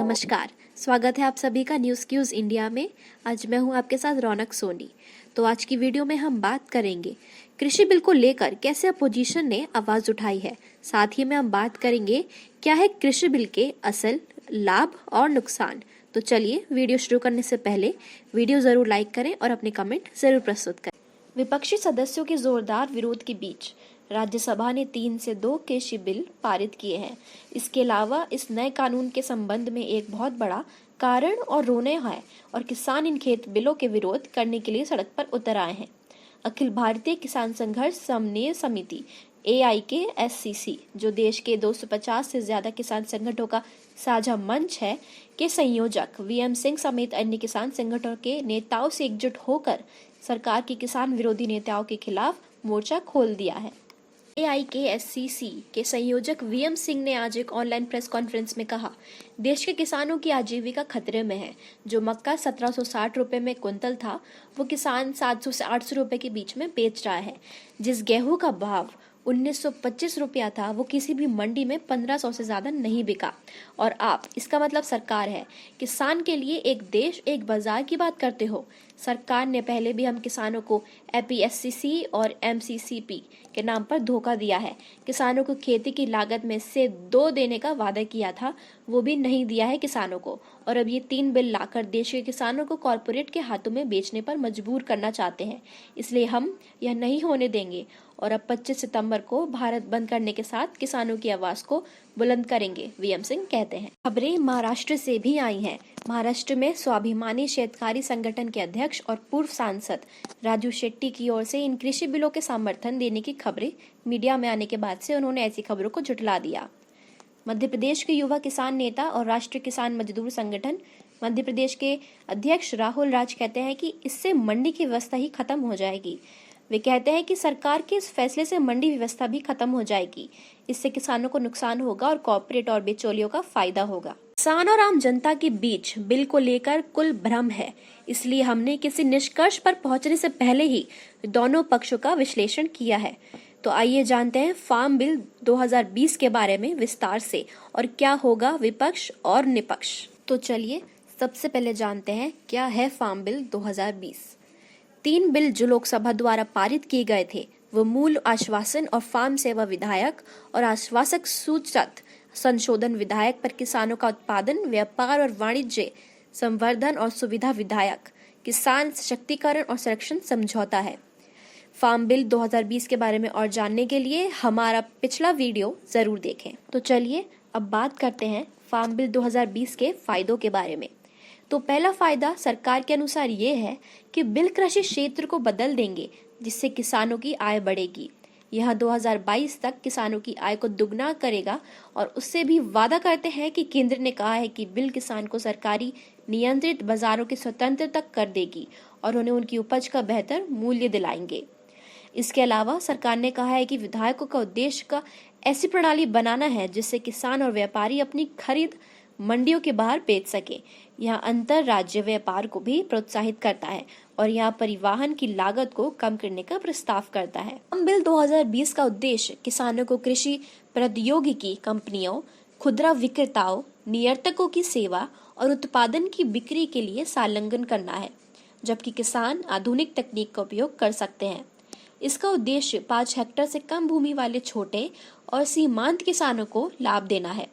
नमस्कार, स्वागत है आप सभी का न्यूज़ क्यूज़ इंडिया में। आज मैं हूं आपके साथ रौनक सोनी। तो आज की वीडियो में हम बात करेंगे कृषि बिल को लेकर कैसे अपोजिशन ने आवाज़ उठाई है। साथ ही में हम बात करेंगे क्या है कृषि बिल के असल लाभ और नुकसान। तो चलिए वीडियो शुरू करने से पहले वीडियो ज़रूर लाइक करें और अपने कमेंट ज़रूर प्रस्तुत करें। विपक्षी सदस्यों के जोरदार विरोध के बीच राज्यसभा ने 3 से 2 कृषि बिल पारित किए हैं। इसके अलावा इस नए कानून के संबंध में एक बहुत बड़ा कारण और रोने है और किसान इन खेत बिलों के विरोध करने के लिए सड़क पर उतर आए हैं। अखिल भारतीय किसान संघर्ष समन्वय समिति AIKSCC, जो देश के 250 से ज्यादा किसान संगठनों का साझा मंच है, के संयोजक VM सिंह समेत अन्य किसान संगठनों के नेताओं से एकजुट होकर सरकार की किसान विरोधी नीतियों के खिलाफ मोर्चा खोल दिया है। AIKSCC के संयोजक VM सिंह ने आज एक ऑनलाइन प्रेस कॉन्फ्रेंस में कहा, देश के किसानों की आजीविका खतरे में है। जो मक्का 1760 रुपए में कुंतल था, वो किसान 700 से 800 रुपए के बीच में बेच रहा है। जिस गेहूं का भाव 1925 रुपया था, वो किसी भी मंडी में 1500 से ज्यादा नहीं बिका। और आप, इसका मतलब सरकार है। किसान के लिए एक देश एक बाजार की बात करते हो। सरकार ने पहले भी हम किसानों को APSCC और MCCP के नाम पर धोखा दिया है। किसानों को खेती की लागत में से 2 देने का वादा किया था, वो भी नहीं दिया है किसानों को। और अब ये 3 बिल लाकर देश के किसानों को कॉरपोरेट के हाथों में बेचने पर मजबूर करना चाहते हैं। इसलिए हम यह नहीं होने देंगे और अब 25 सितंबर को भारत बंद करने के साथ किसानों की आवाज को बुलंद करेंगे, VM सिंह कहते हैं। खबरें महाराष्ट्र से भी आई हैं। महाराष्ट्र में स्वाभिमानी शेतकारी संगठन के अध्यक्ष और पूर्व सांसद राजू शेट्टी की ओर से इन कृषि बिलों के समर्थन देने की खबरें मीडिया में आने के बाद से उन्होंने ऐसी खबरों को झुठला दिया। मध्य प्रदेश के युवा किसान नेता और राष्ट्रीय किसान मजदूर संगठन मध्य प्रदेश के अध्यक्ष राहुल राज कहते हैं कि इससे मंडी की व्यवस्था ही खत्म हो जाएगी। वे कहते हैं कि सरकार के इस फैसले से मंडी व्यवस्था भी खत्म हो जाएगी। इससे किसानों को नुकसान होगा और कॉर्पोरेट और बिचौलियों का फायदा होगा। किसान और आम जनता के बीच बिल को लेकर कुल भ्रम है, इसलिए हमने किसी निष्कर्ष पर पहुंचने से पहले ही दोनों पक्षों का विश्लेषण किया है। तो आइए जानते हैं फार्म बिल 2020 के बारे में विस्तार से और क्या होगा विपक्ष और निपक्ष। तो चलिए सबसे पहले जानते हैं क्या है फार्म बिल 2020। 3 बिल जो लोकसभा द्वारा पारित किए गए थे, वो मूल आश्वासन और फार्म सेवा विधायक और आश्वासक सूचक संशोधन विधायक पर किसानों का उत्पादन, व्यापार और वाणिज्य संवर्धन और सुविधा विधायक, किसान सशक्तिकरण और संरक्षण समझौता है। फार्म बिल 2020 के बारे में और जानने के लिए हमारा पिछला वीडियो जरूर देखें। तो चलिए अब बात करते हैं फार्म बिल 2020 के फायदों के बारे में। तो पहला फायदा सरकार के अनुसार ये है कि बिल कृषि क्षेत्र को बदल देंगे, जिससे किसानों की आय बढ़ेगी। यह 2022 तक किसानों की आय को दुगना करेगा और उससे भी वादा करते हैं कि केंद्र ने कहा है कि बिल किसान को सरकारी नियंत्रित बाजारों के स्वतंत्र तक कर देगी और उन्हें उनकी उपज का बेहतर मूल्य दिलाएंगे। इसके अलावा सरकार ने कहा है कि विधायकों का उद्देश्य का ऐसी प्रणाली बनाना है जिससे किसान और व्यापारी अपनी खरीद मंडियों के बाहर बेच सके। यह अंतर राज्य व्यापार को भी प्रोत्साहित करता है और यहाँ परिवहन की लागत को कम करने का प्रस्ताव करता है। फार्म बिल 2020 का उद्देश्य किसानों को कृषि प्रौद्योगिकी कंपनियों, खुदरा विक्रेताओं, नियंत्रकों की सेवा और उत्पादन की बिक्री के लिए संलग्न करना है, जबकि किसान आधुनिक तकनीक का उपयोग कर सकते हैं। इसका उद्देश्य 5 हेक्टेयर से कम भूमि वाले छोटे और सीमांत किसानों को लाभ देना है।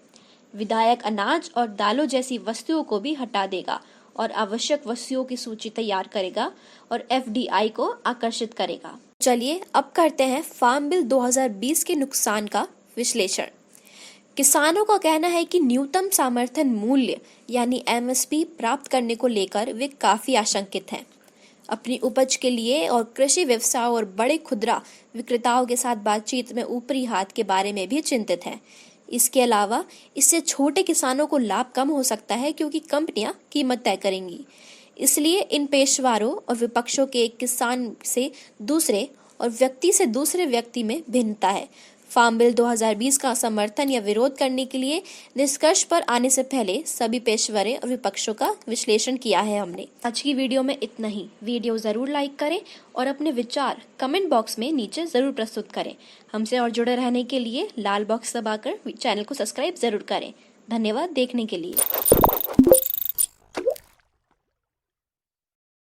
विधायक अनाज और दालों जैसी वस्तुओं को भी हटा देगा और आवश्यक वस्तुओं की सूची तैयार करेगा और FDI को आकर्षित करेगा। चलिए अब करते हैं फार्म बिल 2020 के नुकसान का विश्लेषण। किसानों का कहना है कि न्यूनतम समर्थन मूल्य यानी MSP प्राप्त करने को लेकर वे काफी आशंकित हैं। अपनी उपज के लिए और कृषि व्यवसाय और बड़े खुदरा विक्रेताओं के साथ बातचीत में ऊपरी हाथ के बारे में भी चिंतित हैं। इसके अलावा इससे छोटे किसानों को लाभ कम हो सकता है क्योंकि कंपनियां कीमत तय करेंगी। इसलिए इन पेशवारों और विपक्षों के एक किसान से दूसरे और व्यक्ति से दूसरे व्यक्ति में भिन्नता है। फार्म बिल 2020 का समर्थन या विरोध करने के लिए निष्कर्ष पर आने से पहले सभी पेशवरों और विपक्षों का विश्लेषण किया है हमने। आज की वीडियो में इतना ही। वीडियो जरूर लाइक करें और अपने विचार कमेंट बॉक्स में नीचे जरूर प्रस्तुत करें। हमसे और जुड़े रहने के लिए लाल बॉक्स दबाकर चैनल को सब्सक्राइब जरूर करें। धन्यवाद देखने के लिए।